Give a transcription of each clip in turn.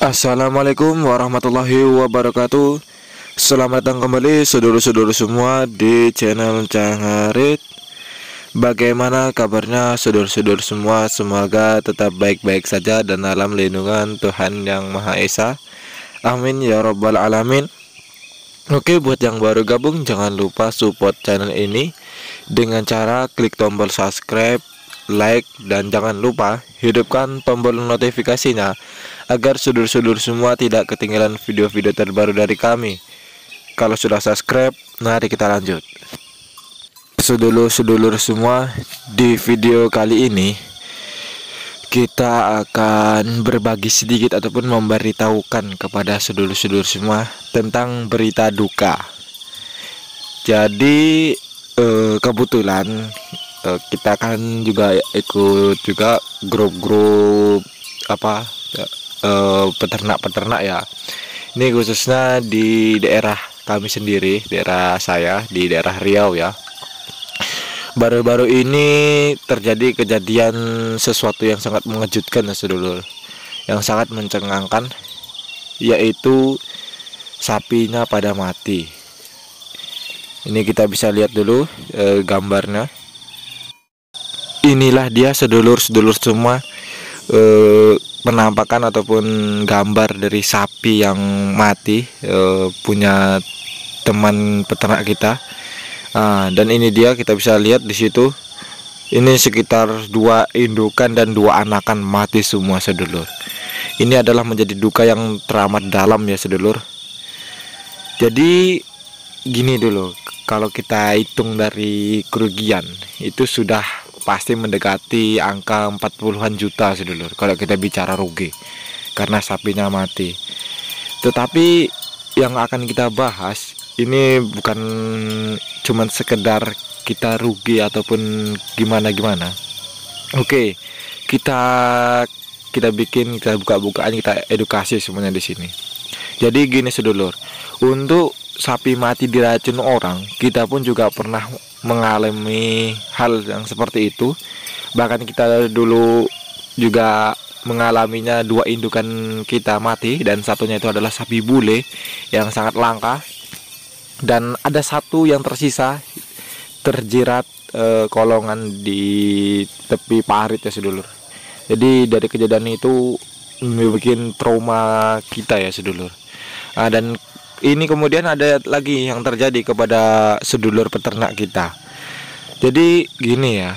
Assalamualaikum warahmatullahi wabarakatuh. Selamat datang kembali saudara-saudara semua di channel Cangarit. Bagaimana kabarnya saudara-saudara semua? Semoga tetap baik-baik saja dan dalam lindungan Tuhan Yang Maha Esa. Amin ya rabbal alamin. Oke, buat yang baru gabung jangan lupa support channel ini dengan cara klik tombol subscribe, like, dan jangan lupa hidupkan tombol notifikasinya agar saudara-saudara semua tidak ketinggalan video-video terbaru dari kami. Kalau sudah subscribe, mari kita lanjut. Saudara-saudara semua, di video kali ini kita akan berbagi sedikit ataupun memberitahukan kepada saudara-saudara semua tentang berita duka. Jadi kebetulan kita kan juga ikut juga grup-grup peternak-peternak ya. Ini khususnya di daerah kami sendiri, daerah saya di daerah Riau ya. Baru-baru ini terjadi kejadian sesuatu yang sangat mengejutkan ya sedulur, yang sangat mencengangkan, yaitu sapinya pada mati. Ini kita bisa lihat dulu gambarnya. Inilah dia sedulur-sedulur semua, penampakan ataupun gambar dari sapi yang mati, punya teman peternak kita. Dan ini dia, kita bisa lihat di situ. Ini sekitar 2 indukan dan 2 anakan mati semua sedulur. Ini adalah menjadi duka yang teramat dalam ya sedulur. Jadi gini dulu, kalau kita hitung dari kerugian itu sudah pasti mendekati angka 40-an juta sedulur kalau kita bicara rugi karena sapinya mati. Tetapi yang akan kita bahas ini bukan cuman sekedar kita rugi ataupun gimana-gimana. Oke, kita buka-bukaan, kita edukasi semuanya di sini. Jadi gini sedulur, untuk sapi mati diracun orang, kita pun juga pernah mengalami hal yang seperti itu. Bahkan kita dulu juga mengalaminya, 2 indukan kita mati dan satunya itu adalah sapi bule yang sangat langka. Dan ada 1 yang tersisa terjerat kolongan di tepi parit ya sedulur. Jadi dari kejadian itu bikin trauma kita ya sedulur. Dan ini kemudian ada lagi yang terjadi kepada sedulur peternak kita. Jadi gini ya,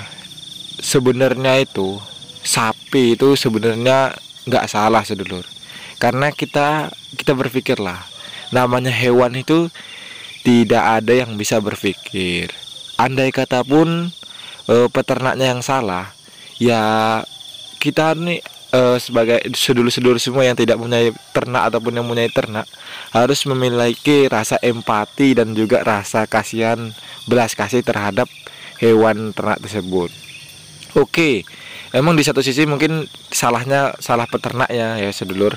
sebenarnya itu sapi itu sebenarnya nggak salah sedulur. Karena kita berpikirlah, namanya hewan itu tidak ada yang bisa berpikir. Andai kata pun peternaknya yang salah, ya kita nih sebagai sedulur-sedulur semua yang tidak punya ternak ataupun yang punya ternak harus memiliki rasa empati dan juga rasa kasihan, belas kasih terhadap hewan ternak tersebut. Oke, emang di satu sisi mungkin salah peternaknya ya sedulur.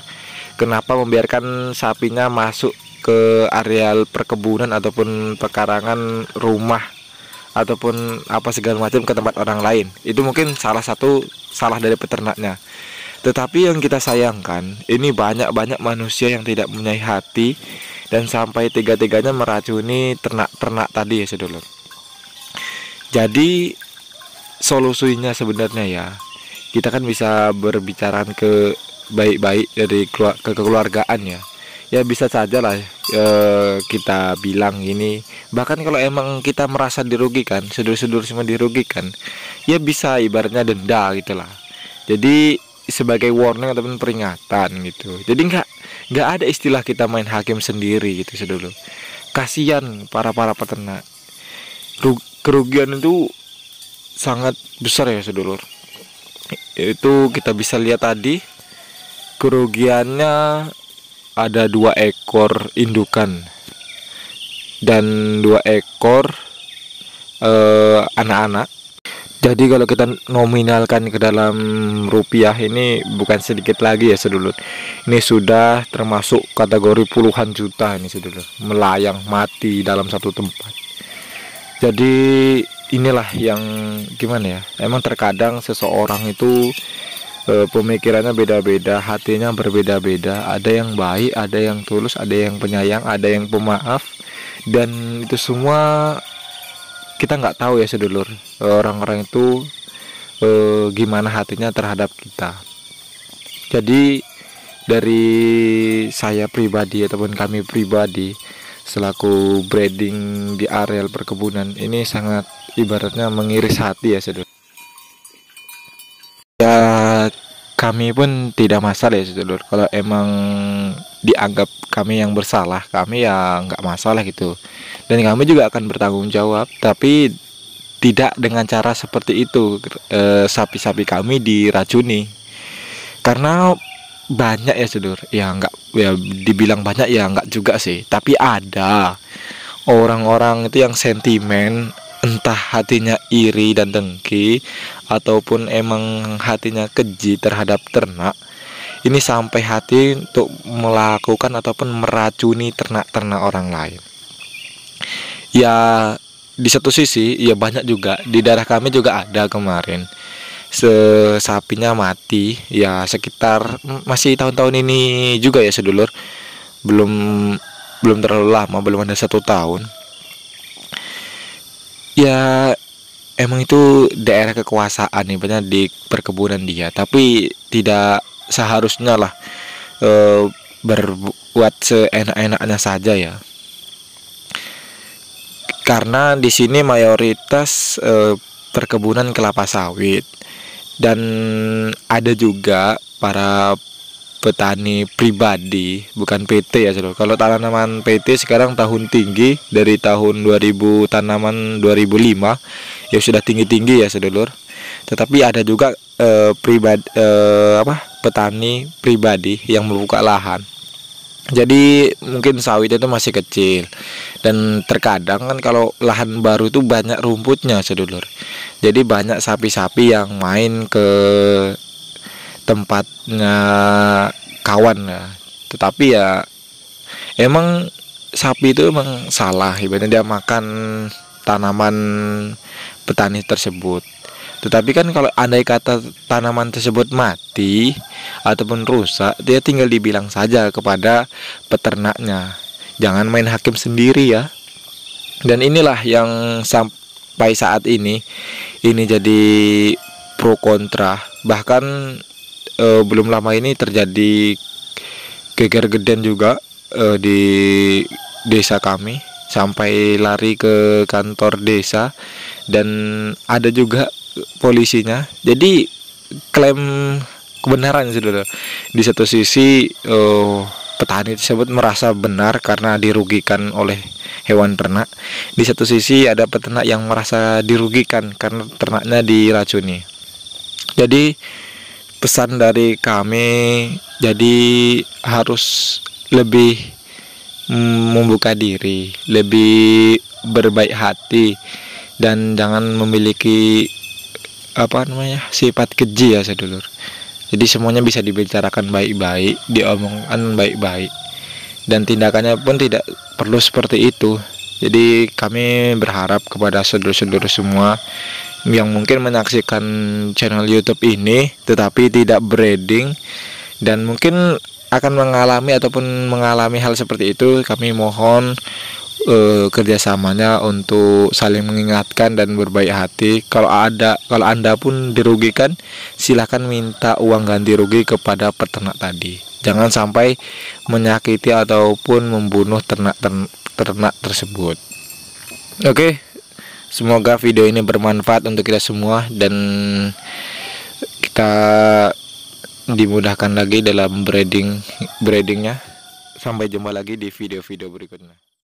Kenapa membiarkan sapinya masuk ke areal perkebunan ataupun pekarangan rumah ataupun apa segala macam ke tempat orang lain? Itu mungkin salah dari peternaknya. Tetapi yang kita sayangkan, ini banyak manusia yang tidak mempunyai hati dan sampai tega-teganya meracuni ternak-ternak tadi ya sedulur. Jadi solusinya sebenarnya ya, kita kan bisa berbicara ke baik-baik dari kekeluargaan ya. Ya bisa saja lah kita bilang gini. Bahkan kalau emang kita merasa dirugikan, sedulur-sedulur semua dirugikan, ya bisa ibaratnya denda gitulah. Jadi sebagai warning ataupun peringatan gitu. Jadi nggak ada istilah kita main hakim sendiri gitu sedulur. Kasihan para peternak. Kerugian itu sangat besar ya sedulur. Itu kita bisa lihat tadi kerugiannya ada 2 ekor indukan dan 2 ekor anak-anak. Jadi kalau kita nominalkan ke dalam rupiah ini bukan sedikit lagi ya sedulur. Ini sudah termasuk kategori puluhan juta ini sedulur, melayang mati dalam satu tempat. Jadi inilah yang gimana ya, emang terkadang seseorang itu pemikirannya beda-beda, hatinya berbeda-beda. Ada yang baik, ada yang tulus, ada yang penyayang, ada yang pemaaf, dan itu semua kita nggak tahu ya sedulur, orang-orang itu gimana hatinya terhadap kita. Jadi dari saya pribadi ataupun kami pribadi selaku breeding di areal perkebunan ini sangat ibaratnya mengiris hati ya sedulur. Ya kami pun tidak masalah ya sedulur, kalau emang dianggap kami yang bersalah, kami ya nggak masalah gitu, dan kami juga akan bertanggung jawab, tapi tidak dengan cara seperti itu. Sapi-sapi kami diracuni karena banyak ya sedulur, ya nggak, ya dibilang banyak ya nggak juga sih, tapi ada orang-orang itu yang sentimen, entah hatinya iri dan dengki ataupun emang hatinya keji terhadap ternak. Ini sampai hati untuk melakukan ataupun meracuni ternak-ternak orang lain. Ya di satu sisi ya banyak juga, di daerah kami juga ada kemarin sapinya mati ya, sekitar masih tahun-tahun ini juga ya sedulur, belum belum terlalu lama, belum ada 1 tahun. Ya emang itu daerah kekuasaan nih, banyak di perkebunan dia, tapi tidak seharusnya lah berbuat seenak-enaknya saja ya, karena di sini mayoritas perkebunan kelapa sawit, dan ada juga para petani pribadi, bukan PT ya saudara. Kalau tanaman PT sekarang tahun tinggi, dari tahun 2000 tanaman 2005 ya sudah tinggi-tinggi ya saudara. Tetapi ada juga petani pribadi yang membuka lahan. Jadi mungkin sawit itu masih kecil, dan terkadang kan kalau lahan baru itu banyak rumputnya sedulur. Jadi banyak sapi-sapi yang main ke tempatnya kawan ya. Tetapi ya emang sapi itu emang salah, ibaratnya dia makan tanaman petani tersebut. Tetapi kan kalau andai kata tanaman tersebut mati ataupun rusak, dia tinggal dibilang saja kepada peternaknya. Jangan main hakim sendiri ya. Dan inilah yang sampai saat ini jadi pro kontra. Bahkan belum lama ini terjadi geger-geden juga di desa kami, sampai lari ke kantor desa, dan ada juga polisinya. Jadi klaim kebenaran saudara. Di satu sisi petani tersebut merasa benar karena dirugikan oleh hewan ternak. Di satu sisi ada peternak yang merasa dirugikan karena ternaknya diracuni. Jadi pesan dari kami, jadi harus lebih membuka diri, lebih berbaik hati, dan jangan memiliki sifat keji ya sedulur. Jadi semuanya bisa dibicarakan baik-baik, diomongkan baik-baik, dan tindakannya pun tidak perlu seperti itu. Jadi kami berharap kepada saudara-saudara semua yang mungkin menyaksikan channel YouTube ini tetapi tidak breeding dan mungkin akan mengalami hal seperti itu, kami mohon kerjasamanya untuk saling mengingatkan dan berbaik hati. Kalau Anda pun dirugikan, silahkan minta uang ganti rugi kepada peternak tadi. Jangan sampai menyakiti ataupun membunuh ternak tersebut. Oke. Semoga video ini bermanfaat untuk kita semua dan kita dimudahkan lagi dalam breedingnya. Sampai jumpa lagi di video-video berikutnya.